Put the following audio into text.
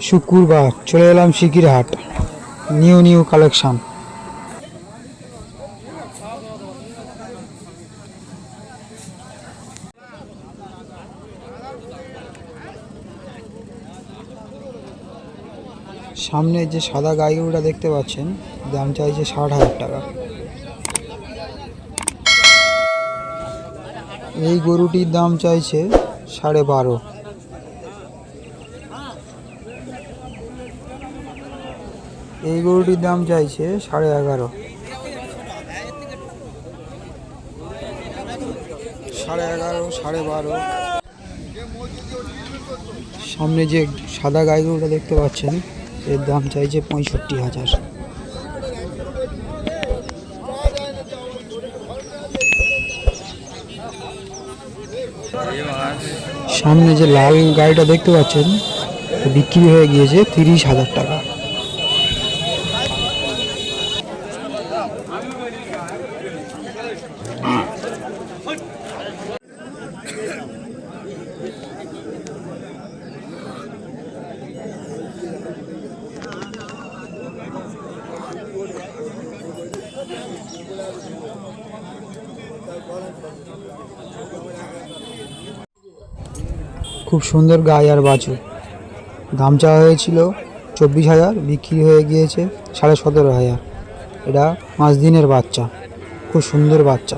শুক্রবার চলে এলাম শিকিরহাট। New new collection. সামনে যে সাদা গাই গরুটা দেখতে পাচ্ছেন, দাম চাইছে 60,000 টাকা। এই গরুটির দাম চাইছে 12.5। এই গরুটির দাম চাইছে 11.5। 11.5, 12.5। সামনে যে সাদা গাই গরুটা দেখতে পাচ্ছেন, এর দাম চাইছে 65,000। সামনে যে লাল গাড়িটা দেখতে পাচ্ছেন, বিক্রি হয়ে গিয়েছে 30,000 টাকা। খুব সুন্দর গাই আর বাছুর। দাম চাওয়া হয়েছিল 24,000, বিক্রি হয়ে গিয়েছে 17,500। এটা 5 দিনের বাচ্চা, খুব সুন্দর বাচ্চা।